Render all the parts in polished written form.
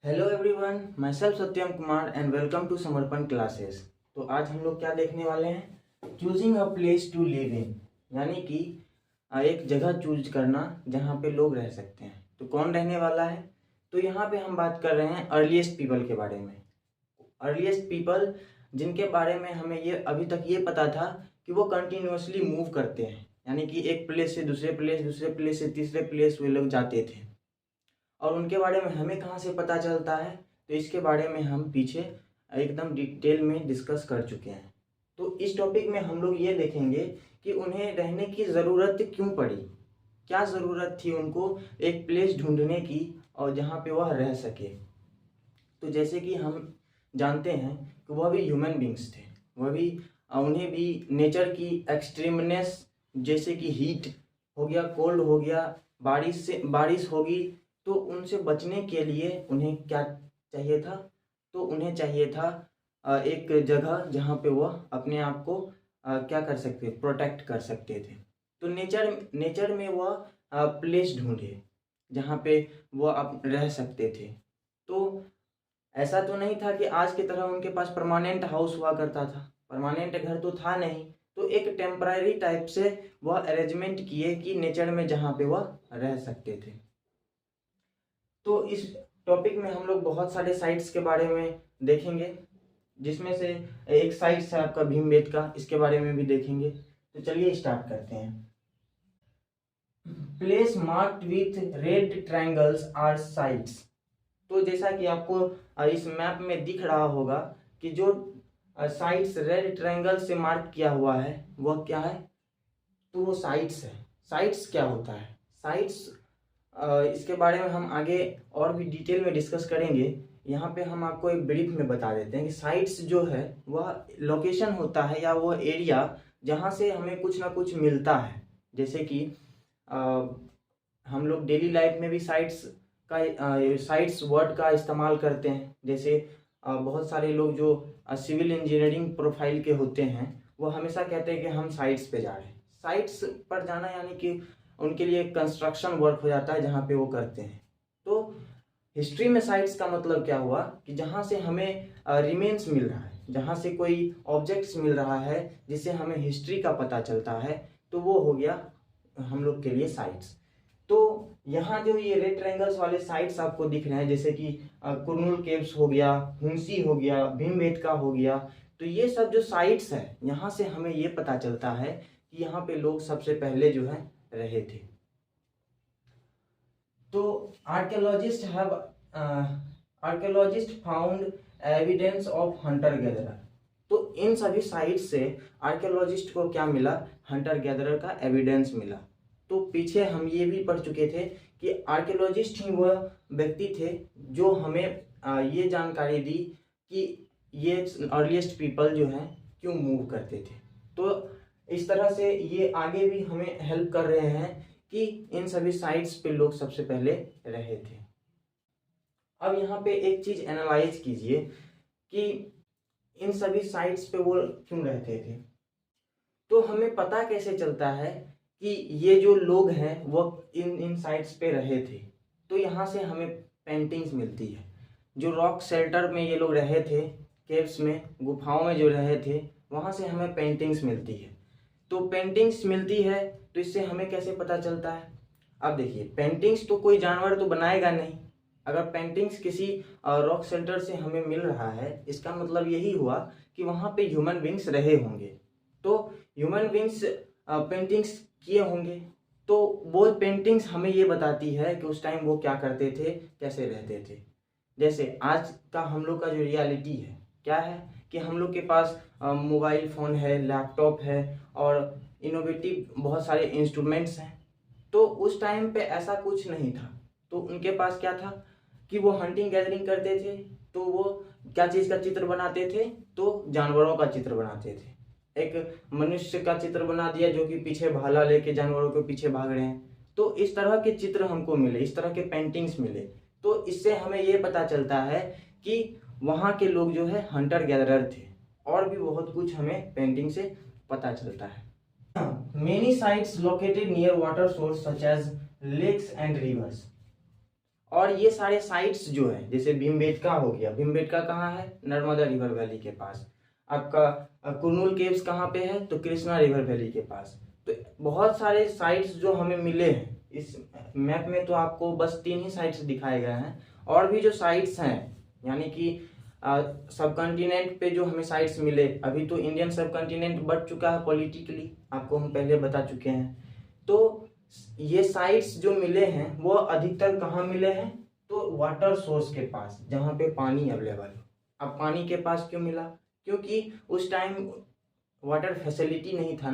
Hello everyone, myself Satyam Kumar and welcome to Samarpan classes. तो आज हम लोग क्या देखने वाले हैं, choosing a place to live in, यानी कि एक जगह चूज करना जहाँ पे लोग रह सकते हैं। तो कौन रहने वाला है? तो यहाँ पे हम बात कर रहे हैं अर्लीस्ट पीपल के बारे में। अर्लीस्ट पीपल जिनके बारे में हमें ये अभी तक ये पता था कि वो कंटिन्यूसली मूव करते हैं, यानी कि एक प्लेस से दूसरे प्लेस, दूसरे प्लेस से तीसरे प्लेस वे लोग जाते थे। और उनके बारे में हमें कहाँ से पता चलता है? तो इसके बारे में हम पीछे एकदम डिटेल में डिस्कस कर चुके हैं। तो इस टॉपिक में हम लोग ये देखेंगे कि उन्हें रहने की ज़रूरत क्यों पड़ी, क्या ज़रूरत थी उनको एक प्लेस ढूंढने की और जहाँ पे वह रह सके। तो जैसे कि हम जानते हैं कि वह भी ह्यूमन बींग्स थे, वह भी उन्हें भी नेचर की एक्सट्रीमनेस, जैसे कि हीट हो गया, कोल्ड हो गया, बारिश होगी, तो उनसे बचने के लिए उन्हें क्या चाहिए था? तो उन्हें चाहिए था एक जगह जहाँ पे वह अपने आप को क्या कर सकते, प्रोटेक्ट कर सकते थे। तो नेचर में वह प्लेस ढूंढे जहाँ पे वह रह सकते थे। तो ऐसा तो नहीं था कि आज की तरह उनके पास परमानेंट हाउस हुआ करता था, परमानेंट घर तो था नहीं। तो एक टेम्पररी टाइप से वह अरेंजमेंट किए कि नेचर में जहाँ पे वह रह सकते थे। तो इस टॉपिक में हम लोग बहुत सारे साइट्स के बारे में देखेंगे, जिसमें से एक साइट है आपका भीमबेटका, इसके बारे में भी देखेंगे। तो चलिए स्टार्ट करते हैं। Place marked with red triangles are sites. तो जैसा कि आपको इस मैप में दिख रहा होगा कि जो साइट्स रेड ट्रायंगल से मार्क किया हुआ है वह क्या है? तो वो साइट्स है। साइट्स क्या होता है? साइट्स इसके बारे में हम आगे और भी डिटेल में डिस्कस करेंगे। यहाँ पे हम आपको एक ब्रीफ में बता देते हैं कि साइट्स जो है वह लोकेशन होता है या वो एरिया जहाँ से हमें कुछ ना कुछ मिलता है। जैसे कि हम लोग डेली लाइफ में भी साइट्स वर्ड का इस्तेमाल करते हैं। जैसे बहुत सारे लोग जो सिविल इंजीनियरिंग प्रोफाइल के होते हैं वो हमेशा कहते हैं कि हम साइट्स पे जा रहे हैं। साइट्स पर जाना यानी कि उनके लिए कंस्ट्रक्शन वर्क हो जाता है जहाँ पे वो करते हैं। तो हिस्ट्री में साइट्स का मतलब क्या हुआ कि जहाँ से हमें रिमेन्स मिल रहा है, जहाँ से कोई ऑब्जेक्ट्स मिल रहा है जिससे हमें हिस्ट्री का पता चलता है, तो वो हो गया हम लोग के लिए साइट्स। तो यहाँ जो ये रेड ट्रायंगल्स वाले साइट्स आपको दिख रहे हैं, जैसे कि कुरनूल केव्स हो गया, हुंसी हो गया, भीमबेटका हो गया, तो ये सब जो साइट्स है यहाँ से हमें ये पता चलता है कि यहाँ पे लोग सबसे पहले जो है रहे थे। तो archaeologist found evidence of Hunter gatherer. तो इन सभी साइट से आर्कियोलॉजिस्ट को क्या मिला? हंटर गैदरर का एविडेंस मिला। तो पीछे हम ये भी पढ़ चुके थे कि आर्कियोलॉजिस्ट ही वह व्यक्ति थे जो हमें ये जानकारी दी कि ये अर्लीस्ट पीपल जो है क्यों मूव करते थे। तो इस तरह से ये आगे भी हमें हेल्प कर रहे हैं कि इन सभी साइट्स पे लोग सबसे पहले रहे थे। अब यहाँ पे एक चीज एनालाइज कीजिए कि इन सभी साइट्स पे वो क्यों रहते थे। तो हमें पता कैसे चलता है कि ये जो लोग हैं वो इन साइट्स पे रहे थे? तो यहाँ से हमें पेंटिंग्स मिलती है। जो रॉक शेल्टर में ये लोग रहे थे, केव्स में, गुफाओं में जो रहे थे, वहाँ से हमें पेंटिंग्स मिलती है। तो पेंटिंग्स मिलती है तो इससे हमें कैसे पता चलता है? अब देखिए, पेंटिंग्स तो कोई जानवर तो बनाएगा नहीं। अगर पेंटिंग्स किसी रॉक शेल्टर से हमें मिल रहा है, इसका मतलब यही हुआ कि वहाँ पे ह्यूमन बींग्स रहे होंगे। तो ह्यूमन बींग्स पेंटिंग्स किए होंगे, तो वो पेंटिंग्स हमें ये बताती है कि उस टाइम वो क्या करते थे, कैसे रहते थे। जैसे आज का हम लोग का जो रियलिटी है क्या है कि हम लोग के पास मोबाइल फ़ोन है, लैपटॉप है और इनोवेटिव बहुत सारे इंस्ट्रूमेंट्स हैं। तो उस टाइम पे ऐसा कुछ नहीं था। तो उनके पास क्या था कि वो हंटिंग गैदरिंग करते थे। तो वो क्या चीज़ का चित्र बनाते थे? तो जानवरों का चित्र बनाते थे। एक मनुष्य का चित्र बना दिया जो कि पीछे भाला लेके जानवरों के पीछे भाग रहे हैं। तो इस तरह के चित्र हमको मिले, इस तरह के पेंटिंग्स मिले। तो इससे हमें ये पता चलता है कि वहाँ के लोग जो है हंटर गैदरर थे। और भी बहुत कुछ हमें पेंटिंग से पता चलता है। Many sites located near water source such as lakes and rivers। और ये सारे साइट्स जो है, जैसे भीमबेटका हो गया, भीमबेटका कहाँ है, नर्मदा रिवर वैली के पास। आपका कुरनूल केव्स कहाँ पे है, तो कृष्णा रिवर वैली के पास। तो बहुत सारे साइट्स जो हमें मिले हैं इस मैप में, तो आपको बस 3 ही साइट्स दिखाए गए हैं। और भी जो साइट्स हैं, यानी कि सब कॉन्टिनेंट पे जो हमें साइट्स मिले, अभी तो इंडियन सब कॉन्टिनेंट बढ़ चुका है पॉलिटिकली, आपको हम पहले बता चुके हैं। तो ये साइट्स जो मिले हैं वो अधिकतर कहाँ मिले हैं, तो वाटर सोर्स के पास, जहाँ पे पानी अवेलेबल हो। अब पानी के पास क्यों मिला, क्योंकि उस टाइम वाटर फैसिलिटी नहीं था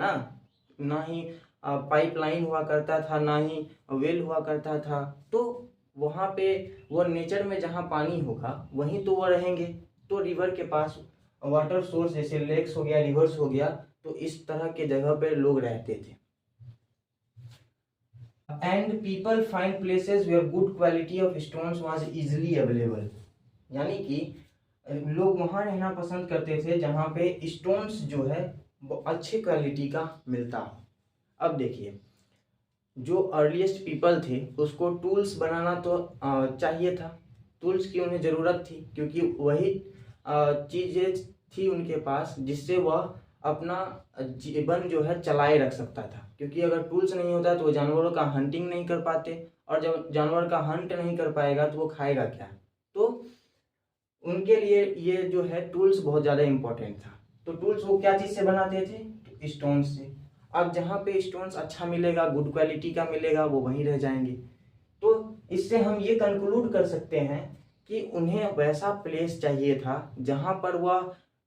ना ही पाइपलाइन हुआ करता था, ना ही वेल हुआ करता था। तो वहाँ पे वो नेचर में जहाँ पानी होगा वहीं तो वो रहेंगे। तो रिवर के पास वाटर सोर्स जैसे लेक्स हो गया, रिवर्स हो गया, तो इस तरह के जगह पे लोग रहते थे। And people find places where good quality of stones was easily available, यानी कि लोग वहाँ रहना पसंद करते थे जहाँ पे स्टोन्स जो है वो अच्छे क्वालिटी का मिलता हो। अब देखिए, जो अर्लीस्ट पीपल थे उसको टूल्स बनाना तो चाहिए था, टूल्स की उन्हें ज़रूरत थी, क्योंकि वही चीज़ें थी उनके पास जिससे वह अपना जीवन जो है चलाए रख सकता था। क्योंकि अगर टूल्स नहीं होता तो वो जानवरों का हंटिंग नहीं कर पाते, और जब जानवर का हंट नहीं कर पाएगा तो वो खाएगा क्या। तो उनके लिए ये जो है टूल्स बहुत ज़्यादा इम्पोर्टेंट था। तो टूल्स वो क्या चीज़ से बनाते थे, तो स्टोन से। अब जहाँ पे स्टोन्स अच्छा मिलेगा, गुड क्वालिटी का मिलेगा, वो वहीं रह जाएंगे। तो इससे हम ये कंक्लूड कर सकते हैं कि उन्हें वैसा प्लेस चाहिए था जहाँ पर वह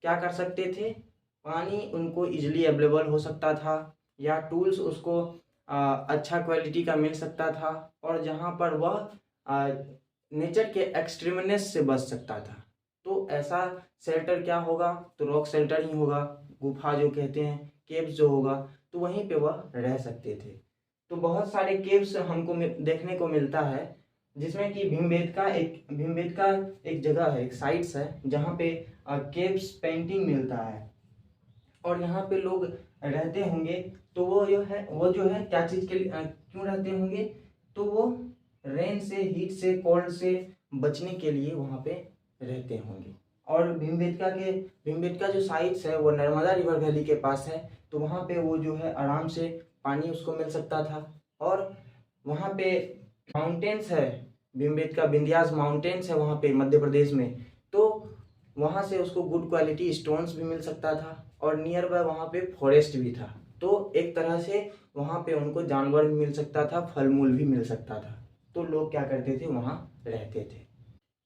क्या कर सकते थे, पानी उनको इजीली अवेलेबल हो सकता था, या टूल्स उसको अच्छा क्वालिटी का मिल सकता था, और जहाँ पर वह नेचर के एक्सट्रीमनेस से बच सकता था। तो ऐसा शेल्टर क्या होगा, तो रॉक शेल्टर ही होगा, गुफा जो कहते हैं, केव्स जो होगा, तो वहीं पे वह रह सकते थे। तो बहुत सारे केव्स हमको देखने को मिलता है, जिसमें कि भीमबेटका एक जगह है, एक साइट्स है जहाँ पे केव्स पेंटिंग मिलता है, और यहाँ पे लोग रहते होंगे। तो वो जो है क्या चीज़ के लिए क्यों रहते होंगे, तो वो रेन से, हीट से, कोल्ड से बचने के लिए वहाँ पे रहते होंगे। और भीमबेटका जो साइट्स है वो नर्मदा रिवर वैली के पास है, तो वहाँ पे वो जो है आराम से पानी उसको मिल सकता था। और वहाँ पे माउंटेन्स है, भीमबेटका विंध्यास माउंटेन्स है वहाँ पे मध्य प्रदेश में, तो वहाँ से उसको गुड क्वालिटी स्टोन्स भी मिल सकता था, और नियर बाय वहाँ पे फॉरेस्ट भी था। तो एक तरह से वहाँ पे उनको जानवर भी मिल सकता था, फल मूल भी मिल सकता था। तो लोग क्या करते थे, वहाँ रहते थे।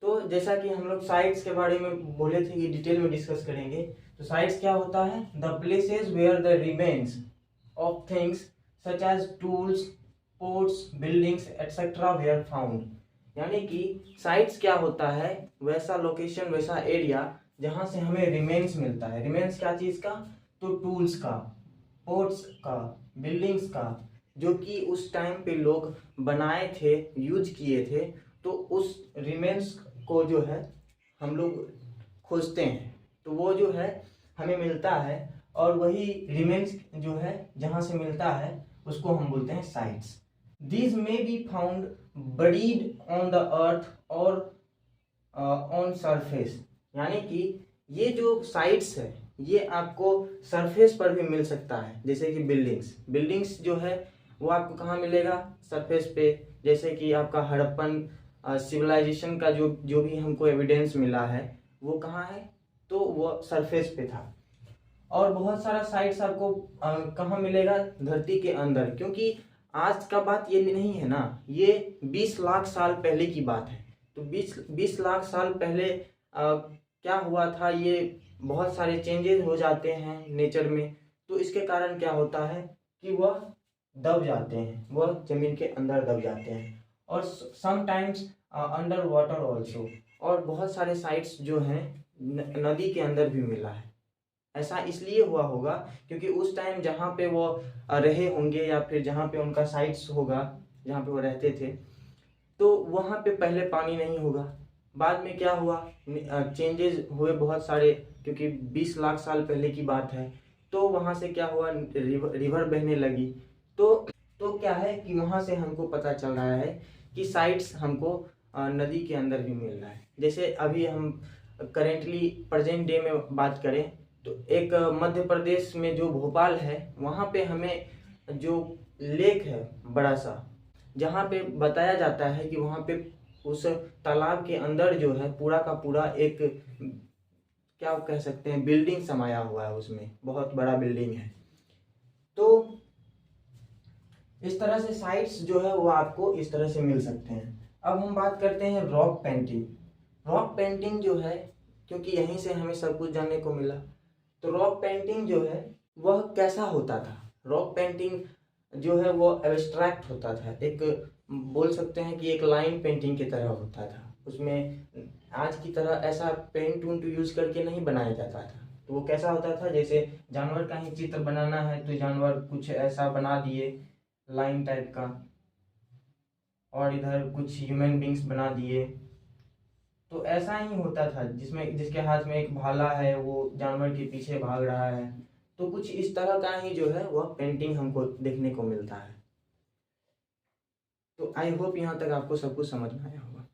तो जैसा कि हम लोग साइट्स के बारे में बोले थे कि डिटेल में डिस्कस करेंगे। तो साइट्स क्या होता है, the places where the remains of things such as tools, ports, buildings etcetera were found. यानी कि साइट्स क्या होता है, वैसा लोकेशन, वैसा एरिया जहाँ से हमें रिमेन्स मिलता है। रिमेन्स क्या चीज़ का, तो टूल्स का, पोर्ट्स का, बिल्डिंग्स का, जो कि उस टाइम पे लोग बनाए थे, यूज किए थे। तो उस रिमेन्स को जो है हम लोग खोजते हैं, तो वो जो है हमें मिलता है, और वही रिमेन्स जो है जहाँ से मिलता है उसको हम बोलते हैं sites. These may be found buried on the earth और ऑन सरफेस, यानी कि ये जो साइट्स है ये आपको सरफेस पर भी मिल सकता है। जैसे कि बिल्डिंग्स जो है वो आपको कहाँ मिलेगा, सरफेस पे। जैसे कि आपका हड़प्पन सिविलाइजेशन का जो भी हमको एविडेंस मिला है वो कहाँ है, तो वो सरफेस पे था। और बहुत सारा साइट्स आपको कहाँ मिलेगा, धरती के अंदर, क्योंकि आज का बात ये नहीं है ना, ये 20 लाख साल पहले की बात है। तो 20 लाख साल पहले क्या हुआ था, ये बहुत सारे चेंजेस हो जाते हैं नेचर में। तो इसके कारण क्या होता है कि वह दब जाते हैं, वह जमीन के अंदर दब जाते हैं, और समटाइम्स अंडर वाटर ऑल्सो। और बहुत सारे साइट्स जो हैं नदी के अंदर भी मिला है। ऐसा इसलिए हुआ होगा क्योंकि उस टाइम जहाँ पे वो रहे होंगे, या फिर जहाँ पे उनका साइट्स होगा जहाँ पे वो रहते थे, तो वहाँ पे पहले पानी नहीं होगा। बाद में क्या हुआ, चेंजेस हुए बहुत सारे, क्योंकि 20 लाख साल पहले की बात है। तो वहाँ से क्या हुआ, रिवर बहने लगी। तो क्या है कि वहाँ से हमको पता चल रहा है कि साइट्स हमको नदी के अंदर भी मिल रहा है। जैसे अभी हम करेंटली प्रेजेंट डे में बात करें तो एक मध्य प्रदेश में जो भोपाल है वहाँ पे हमें जो लेक है बड़ा सा, जहाँ पे बताया जाता है कि वहाँ पे उस तालाब के अंदर जो है पूरा का पूरा एक क्या कह सकते हैं बिल्डिंग समाया हुआ है, उसमें बहुत बड़ा बिल्डिंग है। तो इस तरह से साइट्स जो है वो आपको इस तरह से मिल सकते हैं। अब हम बात करते हैं रॉक पेंटिंग। रॉक पेंटिंग जो है, क्योंकि यहीं से हमें सब कुछ जानने को मिला, तो रॉक पेंटिंग जो है वह कैसा होता था। रॉक पेंटिंग जो है वो एब्स्ट्रैक्ट होता था, एक बोल सकते हैं कि एक लाइन पेंटिंग की तरह होता था। उसमें आज की तरह ऐसा पेंट उंट यूज करके नहीं बनाया जाता था। तो वो कैसा होता था, जैसे जानवर का ही चित्र बनाना है तो जानवर कुछ ऐसा बना दिए लाइन टाइप का, और इधर कुछ ह्यूमन बींग्स बना दिए। तो ऐसा ही होता था, जिसमें जिसके हाथ में एक भाला है वो जानवर के पीछे भाग रहा है। तो कुछ इस तरह का ही जो है वह पेंटिंग हमको देखने को मिलता है। तो आई होप यहाँ तक आपको सब कुछ समझ में आया होगा।